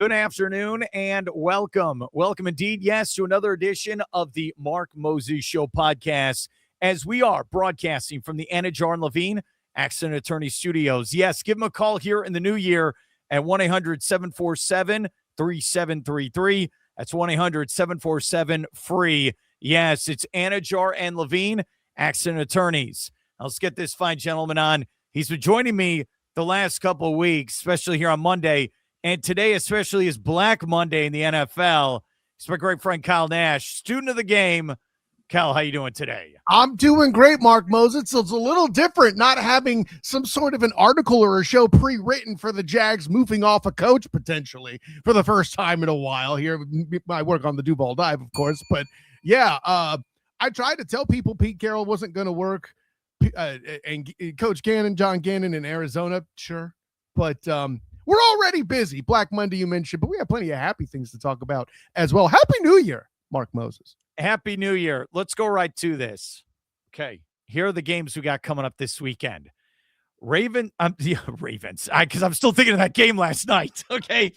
Good afternoon and welcome. Welcome indeed, yes, to another edition of the Mark Moses Show podcast as we are broadcasting from the Anidjar and Levine Accident Attorney Studios. Yes, give them a call here in the new year at 1-800-747-3733. That's 1-800-747-FREE. Yes, it's Anidjar and Levine Accident Attorneys. Now, let's get this fine gentleman on. He's been joining me the last couple of weeks, especially here on Monday. And today, especially, is Black Monday in the NFL. It's my great friend, Kyle Nash, student of the game. Kyle, how you doing today? I'm doing great, Mark Moses. So it's a little different not having some sort of an article or a show pre-written for the Jags moving off a coach potentially for the first time in a while here. I work on the Duval Dive, of course. But, yeah, I tried to tell people Pete Carroll wasn't going to work. And Coach Gannon, John Gannon in Arizona, sure. But we're already busy. Black Monday you mentioned, but we have plenty of happy things to talk about as well. Happy New Year, Mark Moses. Happy New Year. Let's go right to this. Okay, here are the games we got coming up this weekend. Ravens, because I'm still thinking of that game last night. Okay.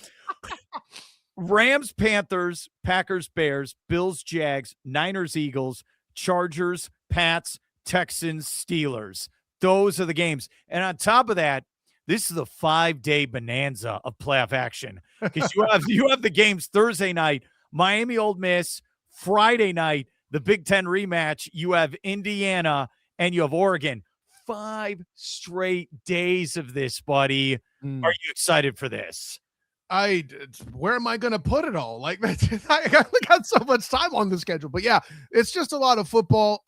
Rams, Panthers, Packers, Bears, Bills, Jags, Niners, Eagles, Chargers, Pats, Texans, Steelers. Those are the games. And on top of that, this is the 5-day bonanza of playoff action because you have the games Thursday night, Miami, Ole Miss, Friday night, the Big Ten rematch. You have Indiana and you have Oregon. 5 straight days of this, buddy. Are you excited for this? Where am I going to put it all? Like, I got so much time on the schedule, but yeah, it's just a lot of football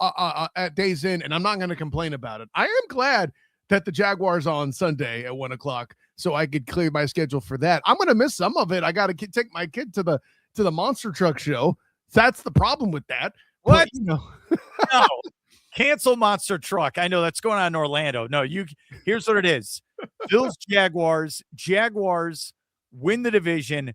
at days in, and I'm not going to complain about it. I am glad that the Jaguars on Sunday at 1:00, so I could clear my schedule for that. I'm going to miss some of it. I got to take my kid to the monster truck show. That's the problem with that. What? But, no, cancel monster truck. I know that's going on in Orlando. No, here's what it is. Bills, Jaguars win the division,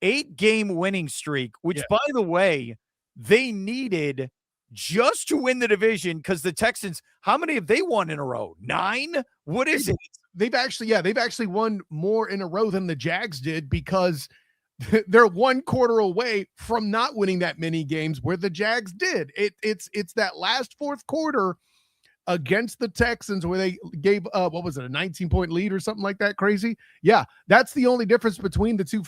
8-game winning streak, which by the way, they needed just to win the division because the Texans, how many have they won in a row? 9? What is it? They've actually won more in a row than the Jags did because they're 1 quarter away from not winning that many games where the Jags did. It's that last fourth quarter against the Texans where they gave a 19-point lead or something like that crazy. Yeah, that's the only difference between the two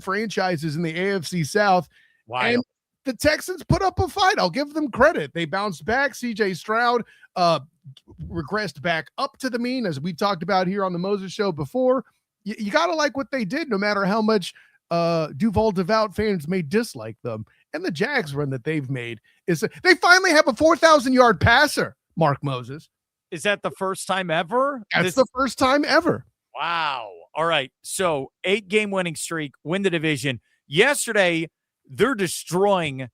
franchises in the AFC South. Wow. And the Texans put up a fight. I'll give them credit. They bounced back. CJ Stroud regressed back up to the mean, as we talked about here on the Moses Show before. You got to like what they did, no matter how much Duval devout fans may dislike them. And the Jags run that they've made is they finally have a 4,000-yard passer, Mark Moses. Is that the first time ever? That's the first time ever. Wow. All right. So 8-game winning streak, win the division. Yesterday, they're destroying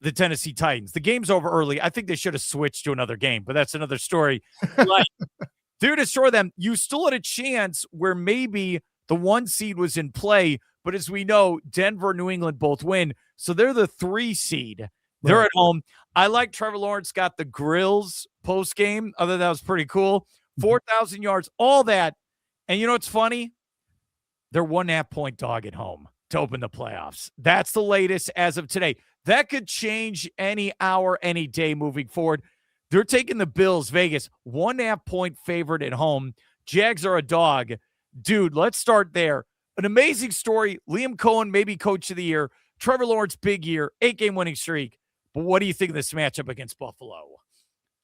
the Tennessee Titans. The game's over early. I think they should have switched to another game, but that's another story. Like, they're destroying them. You still had a chance where maybe the 1 seed was in play, but as we know, Denver, New England both win. So they're the 3 seed. They're at home. I like Trevor Lawrence got the grills post game. Other than that was pretty cool. 4,000 yards, all that. And you know what's funny? They're 1.5-point dog at home to open the playoffs. That's the latest as of today. That could change any hour, any day moving forward. They're taking the Bills, Vegas, 1.5-point favorite at home. Jags are a dog. Dude, let's start there. An amazing story. Liam Cohen, maybe coach of the year. Trevor Lawrence, big year, 8-game winning streak. But what do you think of this matchup against Buffalo?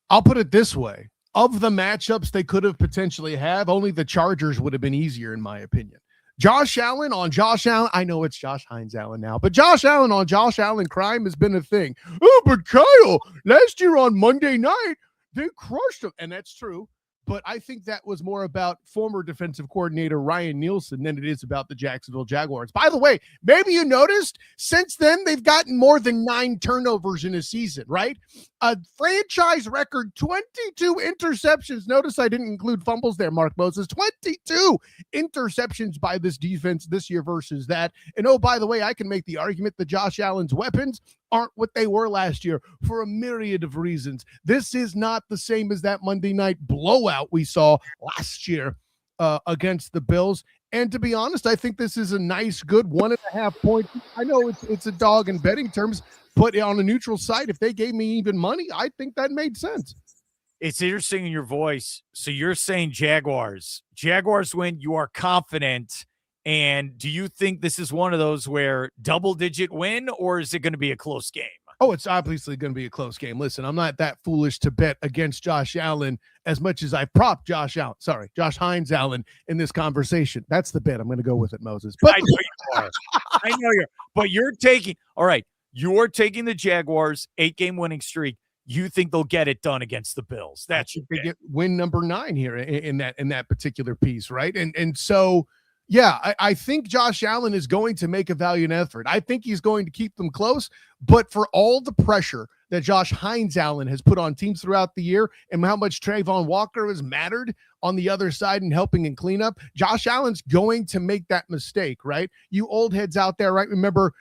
I'll put it this way. Of the matchups they could have potentially have, only the Chargers would have been easier, in my opinion. Josh Allen on Josh Allen. I know it's Josh Hines Allen now, but Josh Allen on Josh Allen crime has been a thing. Oh, but Kyle, last year on Monday night, they crushed him. And that's true. But I think that was more about former defensive coordinator Ryan Nielsen than it is about the Jacksonville Jaguars. By the way, maybe you noticed, since then, they've gotten more than 9 turnovers in a season, right? A franchise record, 22 interceptions. Notice I didn't include fumbles there, Mark Moses. 22 interceptions by this defense this year versus that. And oh, by the way, I can make the argument that Josh Allen's weapons aren't what they were last year for a myriad of reasons. This is not the same as that Monday night blowout we saw last year against the Bills. And to be honest, I think this is a nice, good 1.5 point. I know it's a dog in betting terms, but on a neutral site, if they gave me even money, I think that made sense. It's interesting in your voice. So you're saying Jaguars. Jaguars win. You are confident. And do you think this is one of those where double-digit win, or is it going to be a close game? Oh, it's obviously going to be a close game. Listen, I'm not that foolish to bet against Josh Allen as much as I propped Josh Hines Allen in this conversation. That's the bet. I'm going to go with it, Moses. But I know you are. I know you're. But you're taking – all right, you're taking the Jaguars 8-game winning streak. You think they'll get it done against the Bills. That's your get win number 9 here in that particular piece, right? And so – yeah, I think Josh Allen is going to make a valiant effort. I think he's going to keep them close, but for all the pressure that Josh Hines Allen has put on teams throughout the year and how much Trayvon Walker has mattered on the other side and helping and clean up, Josh Allen's going to make that mistake, right? You old heads out there, right? Remember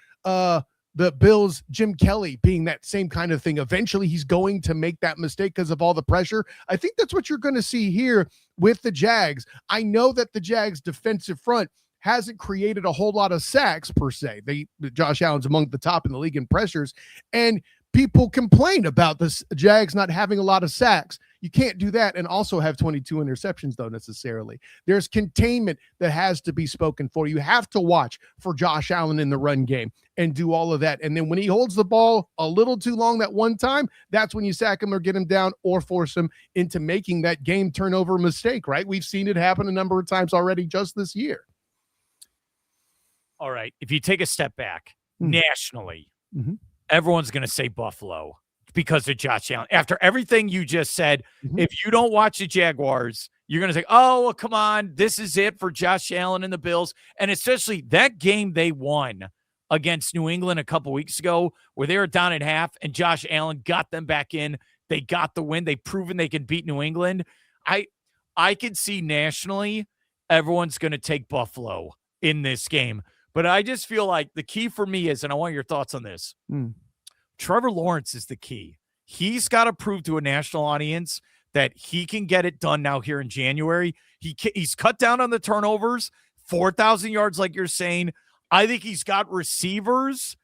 the Bills, Jim Kelly being that same kind of thing. Eventually he's going to make that mistake because of all the pressure. I think that's what you're going to see here with the Jags. I know that the Jags defensive front hasn't created a whole lot of sacks per se. Josh Allen's among the top in the league in pressures, and people complain about the Jags not having a lot of sacks. You can't do that and also have 22 interceptions, though, necessarily. There's containment that has to be spoken for. You have to watch for Josh Allen in the run game and do all of that. And then when he holds the ball a little too long that one time, that's when you sack him or get him down or force him into making that game turnover mistake, right? We've seen it happen a number of times already just this year. All right. If you take a step back nationally, everyone's going to say Buffalo because of Josh Allen. After everything you just said, if you don't watch the Jaguars, you're going to say, oh, well, come on, this is it for Josh Allen and the Bills. And especially that game they won against New England a couple weeks ago where they were down at half and Josh Allen got them back in. They got the win. They've proven they can beat New England. I could see nationally everyone's going to take Buffalo in this game. But I just feel like the key for me is, and I want your thoughts on this, Trevor Lawrence is the key. He's got to prove to a national audience that he can get it done now here in January. He's cut down on the turnovers, 4,000 yards like you're saying. I think he's got receivers.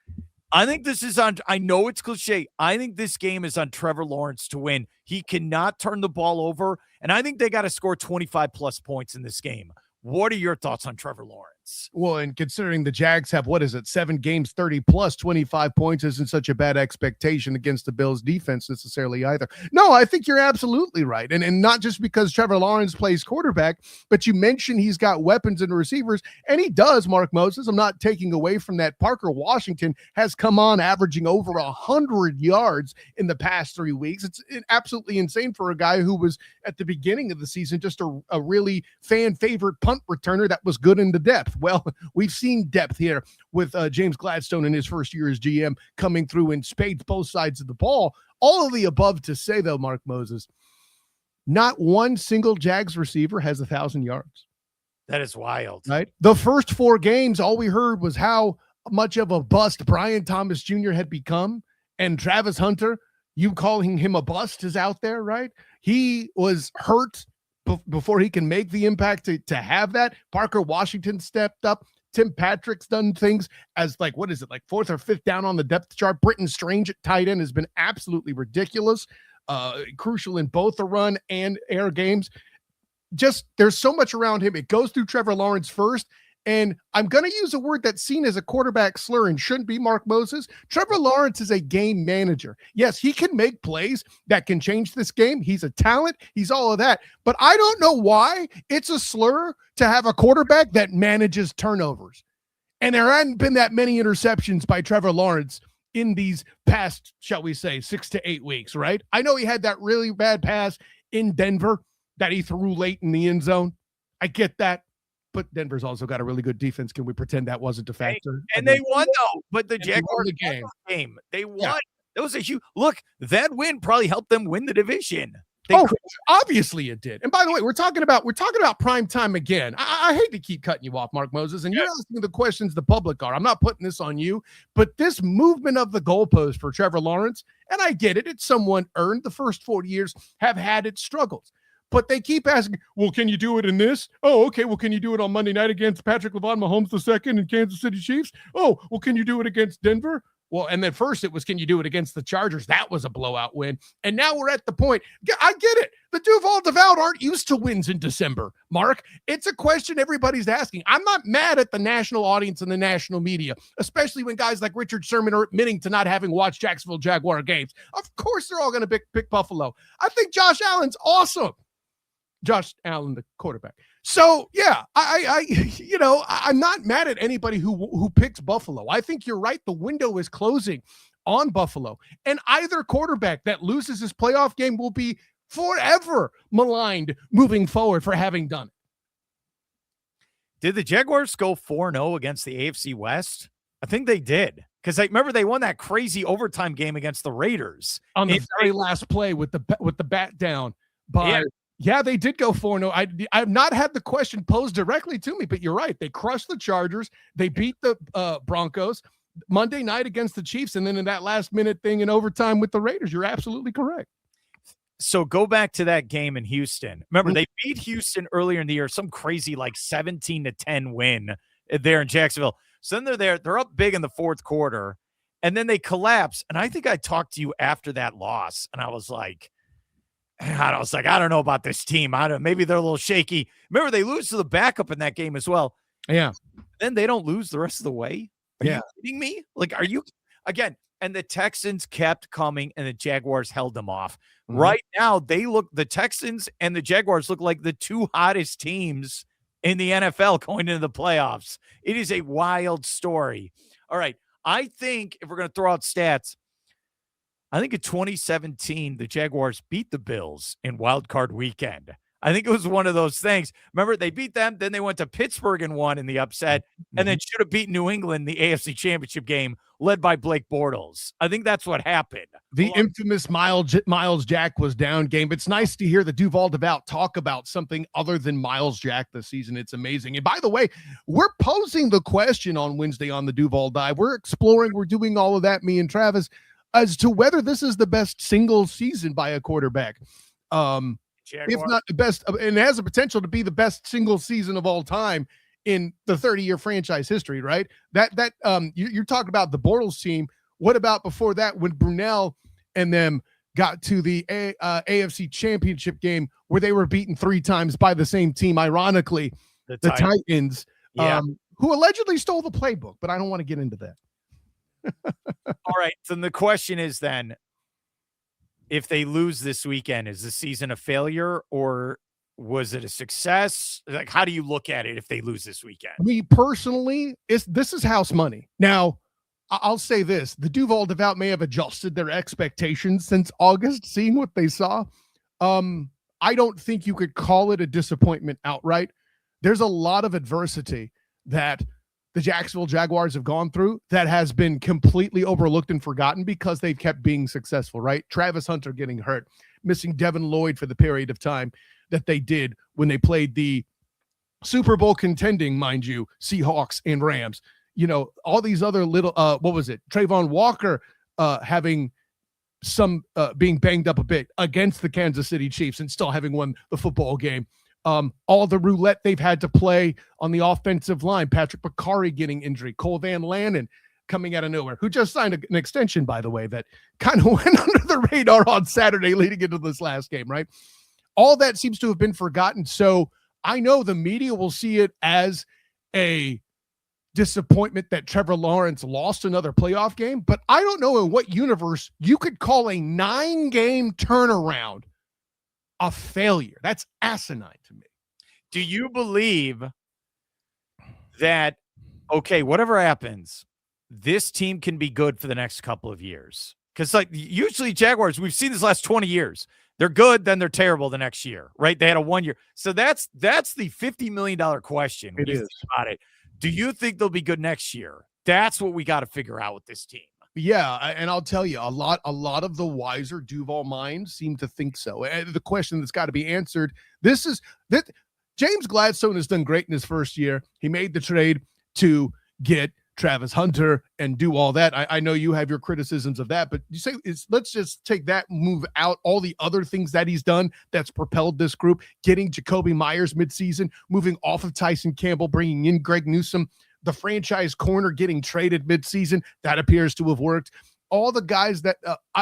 I think this is on, I know it's cliche. I think this game is on Trevor Lawrence to win. He cannot turn the ball over, and I think they got to score 25-plus points in this game. What are your thoughts on Trevor Lawrence? Well, and considering the Jags have, 7 games, 30 plus 25 points isn't such a bad expectation against the Bills defense necessarily either. No, I think you're absolutely right. And not just because Trevor Lawrence plays quarterback, but you mentioned he's got weapons and receivers, and he does, Mark Moses. I'm not taking away from that. Parker Washington has come on averaging over 100 yards in the past 3 weeks. It's absolutely insane for a guy who was at the beginning of the season just a really fan favorite punt returner that was good into depth. Well, we've seen depth here with James Gladstone in his first year as GM coming through in spades both sides of the ball. All of the above to say, though, Mark Moses, not one single Jags receiver has 1,000 yards. That is wild. Right? The first 4 games, all we heard was how much of a bust Brian Thomas Jr. had become, and Travis Hunter, you calling him a bust, is out there, right? He was hurt before he can make the impact to have that. Parker Washington stepped up. Tim Patrick's done things as like 4th or 5th down on the depth chart. Britton Strange at tight end has been absolutely ridiculous, crucial in both the run and air games. Just there's so much around him. It goes through Trevor Lawrence first. And I'm going to use a word that's seen as a quarterback slur and shouldn't be, Mark Moses. Trevor Lawrence is a game manager. Yes, he can make plays that can change this game. He's a talent. He's all of that. But I don't know why it's a slur to have a quarterback that manages turnovers. And there hadn't been that many interceptions by Trevor Lawrence in these past, shall we say, 6 to 8 weeks, right? I know he had that really bad pass in Denver that he threw late in the end zone. I get that. But Denver's also got a really good defense. Can we pretend that wasn't a factor? And they won, though. But the Jaguars won the game. They won. Yeah. That was a huge – look, that win probably helped them win the division. Obviously it did. And by the way, we're talking about prime time again. I hate to keep cutting you off, Mark Moses, and you're asking the questions the public are. I'm not putting this on you, but this movement of the goalpost for Trevor Lawrence, and I get it, it's someone earned. The first 4 years have had its struggles. But they keep asking, well, can you do it in this? Oh, okay. Well, can you do it on Monday night against Patrick Levine Mahomes II and Kansas City Chiefs? Oh, well, can you do it against Denver? Well, and then first it was, can you do it against the Chargers? That was a blowout win. And now we're at the point. I get it. The Duval Devout aren't used to wins in December, Mark. It's a question everybody's asking. I'm not mad at the national audience and the national media, especially when guys like Richard Sherman are admitting to not having watched Jacksonville Jaguar games. Of course they're all going to pick Buffalo. I think Josh Allen's awesome. Josh Allen, the quarterback. So yeah, I'm not mad at anybody who picks Buffalo. I think you're right. The window is closing on Buffalo, and either quarterback that loses his playoff game will be forever maligned moving forward for having done it. Did the Jaguars go 4-0 against the AFC West? I think they did. Because I remember they won that crazy overtime game against the Raiders on the very last play with the bat down by. Yeah, they did go 4-0. I've not had the question posed directly to me, but you're right. They crushed the Chargers. They beat the Broncos Monday night against the Chiefs, and then in that last-minute thing in overtime with the Raiders. You're absolutely correct. So go back to that game in Houston. Remember, they beat Houston earlier in the year, some crazy like 17-10 win there in Jacksonville. So then they're up big in the fourth quarter, and then they collapse. And I think I talked to you after that loss, and I was like, I don't know about this team. Maybe they're a little shaky. Remember, they lose to the backup in that game as well. Yeah. Then they don't lose the rest of the way. Are you kidding me? Like, are you again? And the Texans kept coming, and the Jaguars held them off. Mm-hmm. Right now, the Texans and the Jaguars look like the two hottest teams in the NFL going into the playoffs. It is a wild story. All right. I think if we're going to throw out stats, I think in 2017, the Jaguars beat the Bills in Wildcard weekend. I think it was one of those things. Remember, they beat them, then they went to Pittsburgh and won in the upset, and then should have beaten New England in the AFC Championship game, led by Blake Bortles. I think that's what happened. The infamous Miles Jack was down game. It's nice to hear the Duval Devout talk about something other than Miles Jack this season. It's amazing. And by the way, we're posing the question on Wednesday on the Duval Dive. We're exploring, we're doing all of that, me and Travis, as to whether this is the best single season by a quarterback. If not the best, and it has the potential to be the best single season of all time in the 30-year franchise history, right? You're talking about the Bortles team. What about before that when Brunell and them got to the AFC Championship game where they were beaten 3 times by the same team, ironically, the Titans, who allegedly stole the playbook, but I don't want to get into that. All right. So the question is then, if they lose this weekend, is the season a failure or was it a success? Like, how do you look at it if they lose this weekend? Me personally, this is house money. Now, I'll say this. The Duval Devout may have adjusted their expectations since August, seeing what they saw. I don't think you could call it a disappointment outright. There's a lot of adversity that the Jacksonville Jaguars have gone through that has been completely overlooked and forgotten because they've kept being successful, right? Travis Hunter getting hurt, missing Devin Lloyd for the period of time that they did when they played the Super Bowl contending, mind you, Seahawks and Rams. You know, all these other little, Trayvon Walker having some being banged up a bit against the Kansas City Chiefs and still having won the football game. All the roulette they've had to play on the offensive line, Patrick Bakari getting injury, Cole Van Lannon coming out of nowhere, who just signed an extension, by the way, that kind of went under the radar on Saturday leading into this last game, right? All that seems to have been forgotten. So I know the media will see it as a disappointment that Trevor Lawrence lost another playoff game, but I don't know in what universe you could call a 9-game turnaround a failure. That's asinine to me. Do you believe that, okay, whatever happens, this team can be good for the next couple of years? Because like usually Jaguars, we've seen this last 20 years. They're good, then they're terrible the next year, right? They had a 1 year. So that's the $50 million question. It is. About it. Do you think they'll be good next year? That's what we got to figure out with this team. Yeah, and I'll tell you, a lot of the wiser Duval minds seem to think so. And the question that's got to be answered, James Gladstone has done great in his first year. He made the trade to get Travis Hunter and do all that. I know you have your criticisms of that, but you say let's just take that move out. All the other things that he's done that's propelled this group, getting Jacoby Myers midseason, moving off of Tyson Campbell, bringing in Greg Newsome, the franchise corner getting traded midseason. That appears to have worked. All the guys that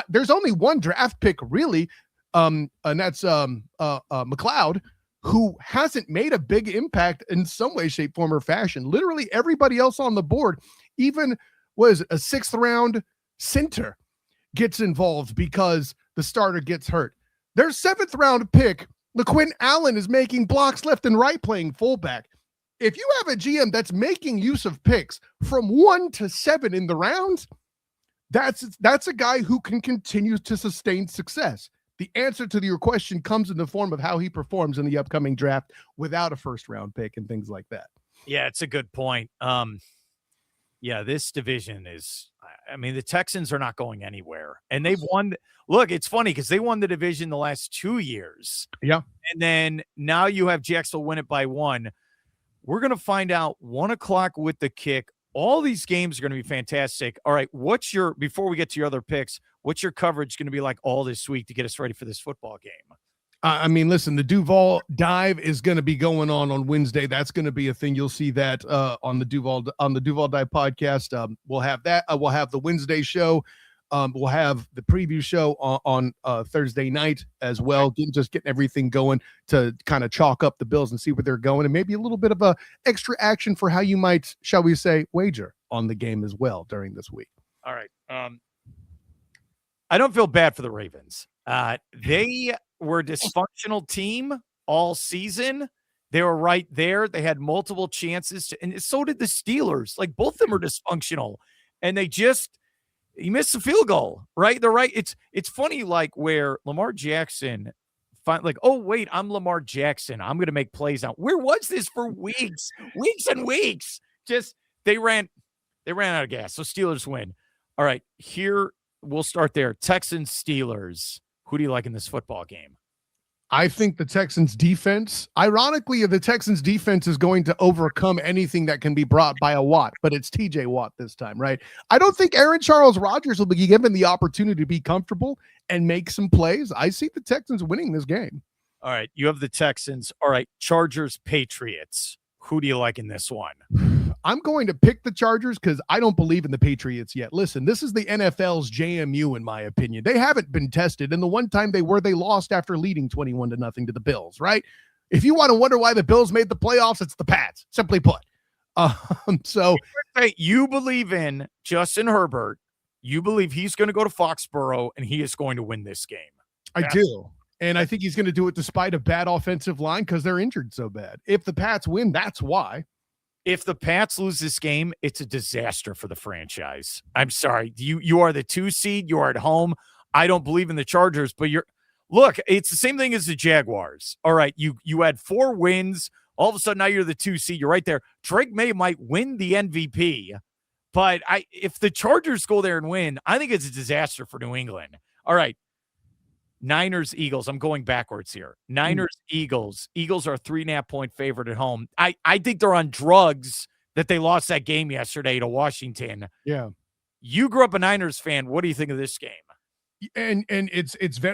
there's only one draft pick really, and that's McLeod, who hasn't made a big impact in some way, shape, form, or fashion. Literally everybody else on the board, even was a 6th round center, gets involved because the starter gets hurt. Their 7th round pick, LaQuinn Allen, is making blocks left and right playing fullback. If you have a GM that's making use of picks from 1 to 7 in the rounds, that's a guy who can continue to sustain success. The answer to your question comes in the form of how he performs in the upcoming draft without a 1st round pick and things like that. Yeah, it's a good point. Yeah, this division is, I mean, the Texans are not going anywhere, and they've won. Look, it's funny because they won the division the last 2 years. Yeah. And then now you have Jacksonville win it by 1. We're going to find out 1 o'clock with the kick. All these games are going to be fantastic. All right, before we get to your other picks, what's your coverage going to be like all this week to get us ready for this football game? I mean, listen, the Duval dive is going to be going on Wednesday. That's going to be a thing. You'll see that on the Duval Dive podcast. We'll have that. We'll have the Wednesday show. We'll have the preview show on Thursday night as well. Getting everything going to kind of chalk up the Bills and see where they're going, and maybe a little bit of a extra action for how you might, shall we say, wager on the game as well during this week. All right. I don't feel bad for the Ravens. They were a dysfunctional team all season. They were right there. They had multiple chances and so did the Steelers. Like, both of them are dysfunctional, and he missed a field goal, right? They're right. It's funny, like, where Lamar Jackson oh, wait, I'm Lamar Jackson. I'm going to make plays now. Where was this for weeks and weeks? Just, they ran out of gas. So Steelers win. All right, here we'll start there. Texans, Steelers. Who do you like in this football game? I think the Texans defense, ironically, the Texans defense is going to overcome anything that can be brought by a Watt, but it's TJ Watt this time, right? I don't think Aaron Charles Rodgers will be given the opportunity to be comfortable and make some plays. I see the Texans winning this game. All right, you have the Texans. All right, Chargers, Patriots. Who do you like in this one? I'm going to pick the Chargers because I don't believe in the Patriots yet. Listen, this is the NFL's JMU, in my opinion. They haven't been tested, and the one time they lost after leading 21-0 to the Bills, right? If you want to wonder why the Bills made the playoffs, it's the Pats, simply put. So you believe in Justin Herbert. You believe he's going to go to Foxborough, and he is going to win this game. I do. And I think he's going to do it despite a bad offensive line because they're injured so bad. If the Pats win, that's why. If the Pats lose this game, it's a disaster for the franchise. I'm sorry. You are the 2 seed. You are at home. I don't believe in the Chargers, but look, it's the same thing as the Jaguars. All right, you had 4 wins. All of a sudden, now you're the 2 seed. You're right there. Drake May might win the MVP, but if the Chargers go there and win, I think it's a disaster for New England. All right. Niners, Eagles. I'm going backwards here. Niners, Eagles. Eagles are a 3.5-point favorite at home. I think they're on drugs that they lost that game yesterday to Washington. Yeah. You grew up a Niners fan. What do you think of this game? And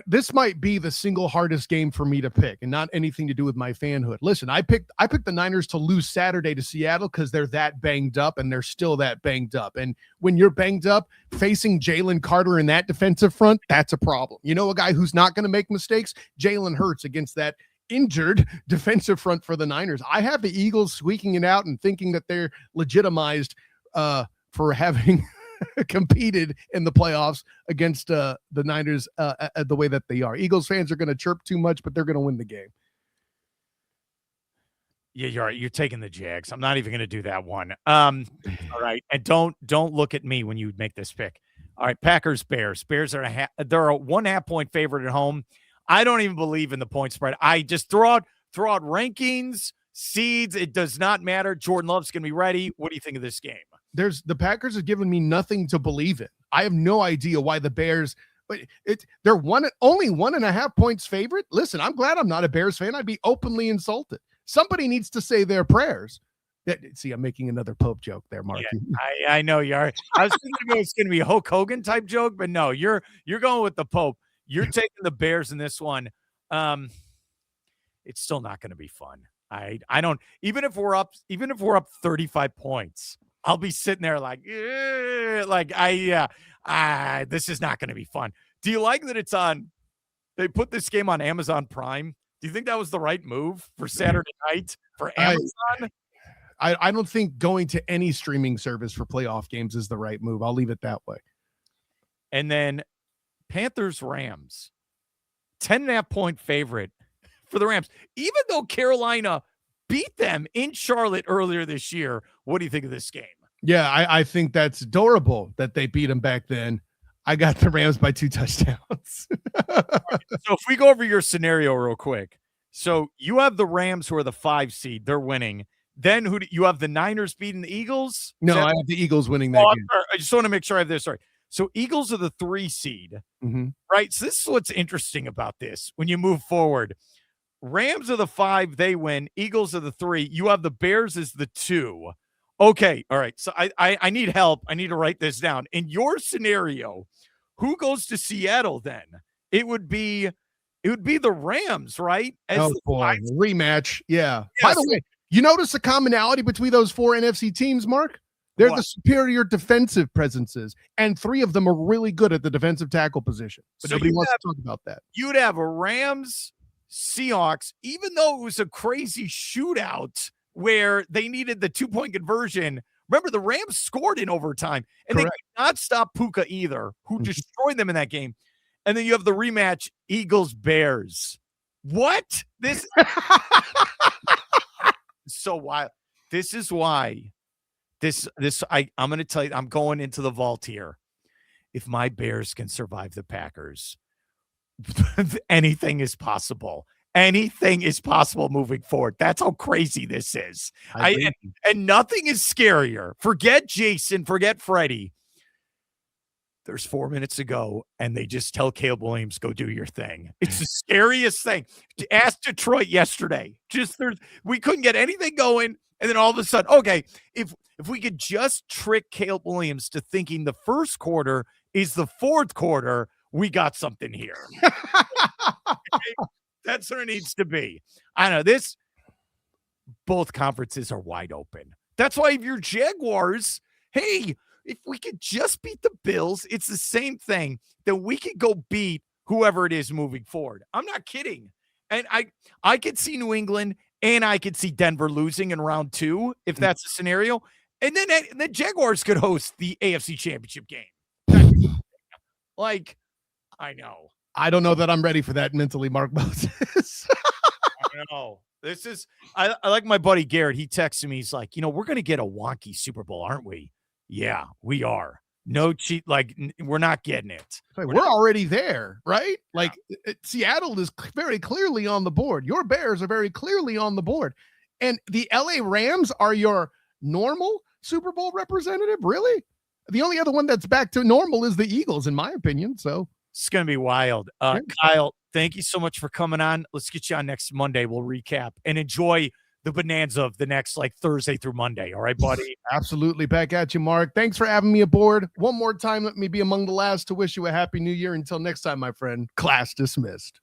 this might be the single hardest game for me to pick, and not anything to do with my fanhood. Listen, I picked the Niners to lose Saturday to Seattle because they're that banged up, and they're still that banged up. And when you're banged up, facing Jalen Carter in that defensive front, that's a problem. You know, a guy who's not going to make mistakes, Jalen Hurts against that injured defensive front for the Niners. I have the Eagles squeaking it out and thinking that they're legitimized for having competed in the playoffs against the Niners the way that they are. Eagles fans are going to chirp too much, but they're going to win the game. Yeah, you're right. You're taking the Jags. I'm not even going to do that one. All right, and don't look at me when you make this pick. All right, Packers, Bears. Bears are they're a 1.5-point favorite at home. I don't even believe in the point spread. I just throw out rankings, seeds. It does not matter. Jordan Love's going to be ready. What do you think of this game? The Packers have given me nothing to believe in. I have no idea why the Bears, but they're only 1.5 points favorite. Listen, I'm glad I'm not a Bears fan. I'd be openly insulted. Somebody needs to say their prayers. See, I'm making another Pope joke there, Mark. Yeah, I know you are. I was thinking it was going to be a Hulk Hogan type joke, but no, you're going with the Pope. You're taking the Bears in this one. It's still not going to be fun. I don't, even if we're up 35 points, I'll be sitting there like this is not going to be fun. Do you like that they put this game on Amazon Prime? Do you think that was the right move for Saturday night for Amazon? I don't think going to any streaming service for playoff games is the right move. I'll leave it that way. And then Panthers Rams, 10.5-point favorite for the Rams, even though Carolina beat them in Charlotte earlier this year. What do you think of this game? Yeah, I think that's adorable that they beat them back then. I got the Rams by 2 touchdowns. Right, so if we go over your scenario real quick. So you have the Rams who are the 5 seed. They're winning. Then who do you have? The Niners beating the Eagles? No, I have the Eagles winning that game. I just want to make sure I have this right. So Eagles are the 3 seed, right? So this is what's interesting about this when you move forward. Rams are the 5, they win. Eagles are the 3. You have the Bears as the 2. Okay, all right. So I need help. I need to write this down. In your scenario, who goes to Seattle then? It would be the Rams, right? As boy, rematch. Yeah. By the way, you notice the commonality between those 4 NFC teams, Mark? They're the superior defensive presences, and 3 of them are really good at the defensive tackle position. But nobody wants to talk about that. You'd have a Rams Seahawks, even though it was a crazy shootout where they needed the 2-point conversion. Remember, the Rams scored in overtime, and Correct. They could not stop Puka either, who destroyed them in that game. And then you have the rematch, Eagles-Bears. What? This so wild. This is why I'm going to tell you, I'm going into the vault here. If my Bears can survive the Packers, anything is possible. Anything is possible moving forward. That's how crazy this is. And nothing is scarier. Forget Jason, forget Freddie. There's 4 minutes to go, and they just tell Caleb Williams, go do your thing. It's the scariest thing. Ask Detroit yesterday. We couldn't get anything going, and then all of a sudden, okay, if we could just trick Caleb Williams to thinking the first quarter is the fourth quarter, we got something here. Okay? That's what it needs to be. I know both conferences are wide open. That's why if you're Jaguars, hey, if we could just beat the Bills, it's the same thing, then we could go beat whoever it is moving forward. I'm not kidding. And I could see New England and I could see Denver losing in round 2 if that's the scenario. And then the Jaguars could host the AFC Championship game. Like, I know. I don't know that I'm ready for that mentally, Mark Moses. I know. I like my buddy Garrett. He texted me. He's like, we're going to get a wonky Super Bowl, aren't we? Yeah, we are. No cheat. Like, we're not getting it. We're already there, right? Yeah. Like, Seattle is very clearly on the board. Your Bears are very clearly on the board. And the LA Rams are your normal Super Bowl representative? Really? The only other one that's back to normal is the Eagles, in my opinion. So it's going to be wild. Kyle, thank you so much for coming on. Let's get you on next Monday. We'll recap and enjoy the bonanza of the next Thursday through Monday. All right, buddy? Absolutely. Back at you, Mark. Thanks for having me aboard. One more time, let me be among the last to wish you a happy new year. Until next time, my friend, class dismissed.